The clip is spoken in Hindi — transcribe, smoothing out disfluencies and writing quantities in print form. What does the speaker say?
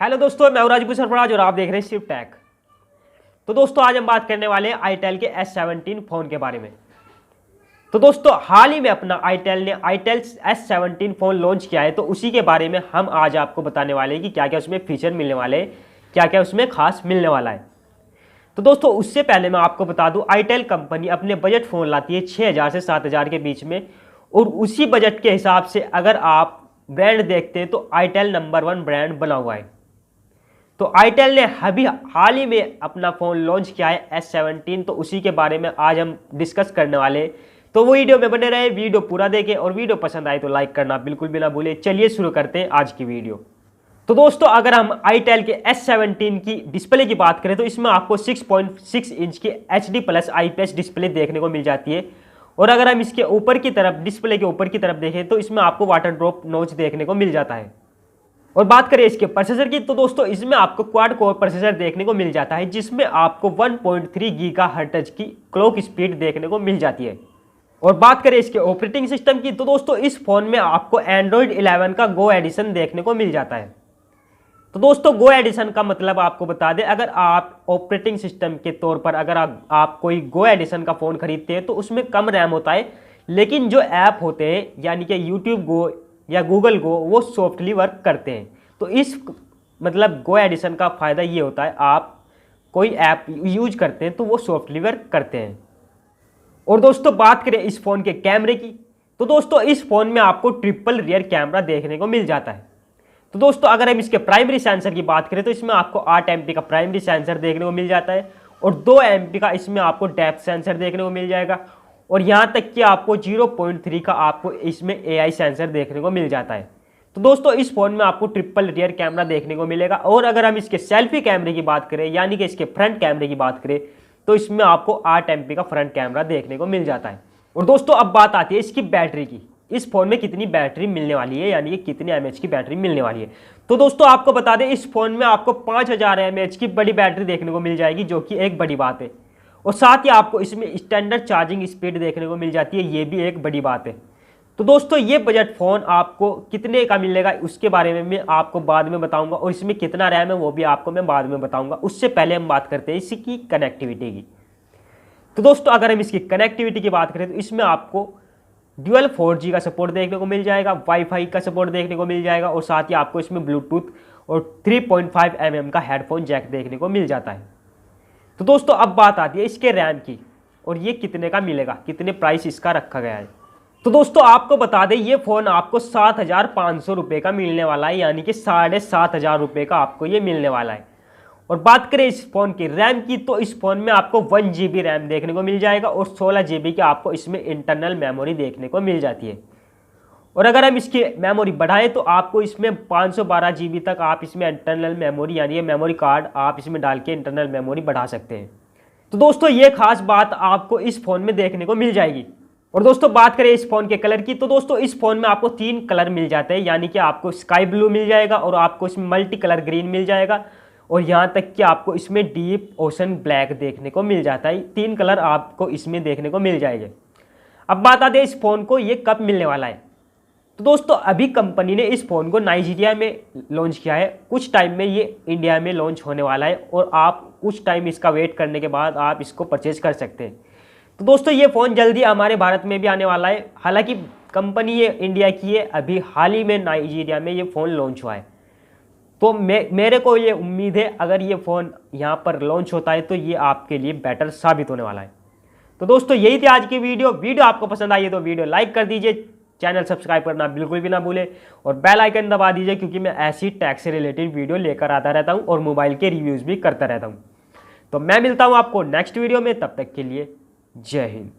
हेलो दोस्तों, मैं राजपूत सरफराज और आप देख रहे हैं सिर्फ टैक। तो दोस्तों आज हम बात करने वाले हैं itel के s17 फ़ोन के बारे में। तो दोस्तों हाल ही में अपना itel ने itel s17 फ़ोन लॉन्च किया है, तो उसी के बारे में हम आज आपको बताने वाले हैं कि क्या क्या उसमें फीचर मिलने वाले हैं, क्या क्या उसमें खास मिलने वाला है। तो दोस्तों उससे पहले मैं आपको बता दूं, itel कंपनी अपने बजट फ़ोन लाती है 6000 से 7000 के बीच में, और उसी बजट के हिसाब से अगर आप ब्रांड देखते हैं तो itel नंबर 1 ब्रांड बना हुआ है। तो itel ने अभी हाल ही में अपना फ़ोन लॉन्च किया है S17, तो उसी के बारे में आज हम डिस्कस करने वाले हैं। तो वो वीडियो में बने रहे, वीडियो पूरा देखें और वीडियो पसंद आए तो लाइक करना बिल्कुल भी ना भूलें। चलिए शुरू करते हैं आज की वीडियो। तो दोस्तों अगर हम itel के S17 की डिस्प्ले की बात करें तो इसमें आपको 6.6 इंच की HD+ IPS डिस्प्ले देखने को मिल जाती है। और अगर हम इसके ऊपर की तरफ, डिस्प्ले के ऊपर की तरफ देखें तो इसमें आपको वाटर ड्रॉप नॉच देखने को मिल जाता है। और बात करें इसके प्रोसेसर की तो दोस्तों इसमें आपको क्वाड कोर प्रोसेसर देखने को मिल जाता है, जिसमें आपको 1.3 गीगाहर्ट्ज की क्लॉक स्पीड देखने को मिल जाती है। और बात करें इसके ऑपरेटिंग सिस्टम की तो दोस्तों इस फोन में आपको एंड्रॉयड 11 का गो एडिशन देखने को मिल जाता है। तो दोस्तों गो एडिशन का मतलब आपको बता दें, अगर आप ऑपरेटिंग सिस्टम के तौर पर अगर आप कोई गो एडिशन का फ़ोन खरीदते हैं तो उसमें कम रैम होता है, लेकिन जो ऐप होते हैं यानी कि यूट्यूब गो या गूगल गो वो सॉफ्टली वर्क करते हैं। तो इस मतलब गो एडिशन का फ़ायदा ये होता है, आप कोई ऐप यूज करते हैं तो वो सॉफ्टली वर्क करते हैं। और दोस्तों बात करें इस फ़ोन के कैमरे की तो दोस्तों इस फ़ोन में आपको ट्रिपल रियर कैमरा देखने को मिल जाता है। तो दोस्तों अगर हम इसके प्राइमरी सेंसर की बात करें तो इसमें आपको 8 MP का प्राइमरी सेंसर देखने को मिल जाता है, और 2 MP का इसमें आपको डेप्थ सेंसर देखने को मिल जाएगा, और यहाँ तक कि आपको 0.3 का आपको इसमें AI सेंसर देखने को मिल जाता है। तो दोस्तों इस फ़ोन में आपको ट्रिपल रियर कैमरा देखने को मिलेगा। और अगर हम इसके सेल्फी कैमरे की बात करें यानी कि इसके फ्रंट कैमरे की बात करें तो इसमें आपको 8 MP का फ्रंट कैमरा देखने को मिल जाता है। और दोस्तों अब बात आती है इसकी बैटरी की, इस फ़ोन में कितनी बैटरी मिलने वाली है, यानी कि कितनी mAh की बैटरी मिलने वाली है। तो दोस्तों आपको बता दें इस फ़ोन में आपको 5000 mAh की बड़ी बैटरी देखने को मिल जाएगी, जो कि एक बड़ी बात है। और साथ ही आपको इसमें स्टैंडर्ड चार्जिंग स्पीड देखने को मिल जाती है, ये भी एक बड़ी बात है। तो दोस्तों ये बजट फ़ोन आपको कितने का मिलेगा उसके बारे में मैं आपको बाद में बताऊंगा, और इसमें कितना रैम है वो भी आपको मैं बाद में बताऊंगा। उससे पहले हम बात करते हैं इसकी कनेक्टिविटी की। तो दोस्तों अगर हम इसकी कनेक्टिविटी की बात करें तो इसमें आपको ड्यूअल 4G का सपोर्ट देखने को मिल जाएगा, वाईफाई का सपोर्ट देखने को मिल जाएगा, और साथ ही आपको इसमें ब्लूटूथ और 3.5 mm का हेडफोन जैक देखने को मिल जाता है। तो दोस्तों अब बात आती है इसके रैम की, और ये कितने का मिलेगा, कितने प्राइस इसका रखा गया है। तो दोस्तों आपको बता दें ये फ़ोन आपको 7500 रुपये का मिलने वाला है, यानी कि 7500 रुपये का आपको ये मिलने वाला है। और बात करें इस फ़ोन की रैम की तो इस फ़ोन में आपको 1 GB रैम देखने को मिल जाएगा, और 16 GB की आपको इसमें इंटरनल मेमोरी देखने को मिल जाती है। और अगर हम इसकी मेमोरी बढ़ाएं तो आपको इसमें 512 GB तक आप इसमें इंटरनल मेमोरी यानी ये मेमोरी कार्ड आप इसमें डाल के इंटरनल मेमोरी बढ़ा सकते हैं। तो दोस्तों ये खास बात आपको इस फ़ोन में देखने को मिल जाएगी। और दोस्तों बात करें इस फ़ोन के कलर की तो दोस्तों इस फ़ोन में आपको 3 कलर मिल जाते हैं, यानी कि आपको स्काई ब्लू मिल जाएगा, और आपको इसमें मल्टी कलर ग्रीन मिल जाएगा, और यहाँ तक कि आपको इसमें डीप ओशन ब्लैक देखने को मिल जाता है। 3 कलर आपको इसमें देखने को मिल जाएंगे। अब बात आते हैं इस फ़ोन को ये कब मिलने वाला है। तो दोस्तों अभी कंपनी ने इस फ़ोन को नाइजीरिया में लॉन्च किया है, कुछ टाइम में ये इंडिया में लॉन्च होने वाला है, और आप कुछ टाइम इसका वेट करने के बाद आप इसको परचेज कर सकते हैं। तो दोस्तों ये फ़ोन जल्दी हमारे भारत में भी आने वाला है। हालांकि कंपनी ये इंडिया की है, अभी हाल ही में नाइजीरिया में ये फ़ोन लॉन्च हुआ है। तो मेरे को ये उम्मीद है अगर ये फ़ोन यहाँ पर लॉन्च होता है तो ये आपके लिए बेटर साबित होने वाला है। तो दोस्तों यही थी आज की वीडियो आपको पसंद आई है तो वीडियो लाइक कर दीजिए, चैनल सब्सक्राइब करना बिल्कुल भी ना भूलें, और बेल आइकन दबा दीजिए, क्योंकि मैं ऐसी टैक्स से रिलेटेड वीडियो लेकर आता रहता हूँ और मोबाइल के रिव्यूज़ भी करता रहता हूँ। तो मैं मिलता हूँ आपको नेक्स्ट वीडियो में, तब तक के लिए जय हिंद।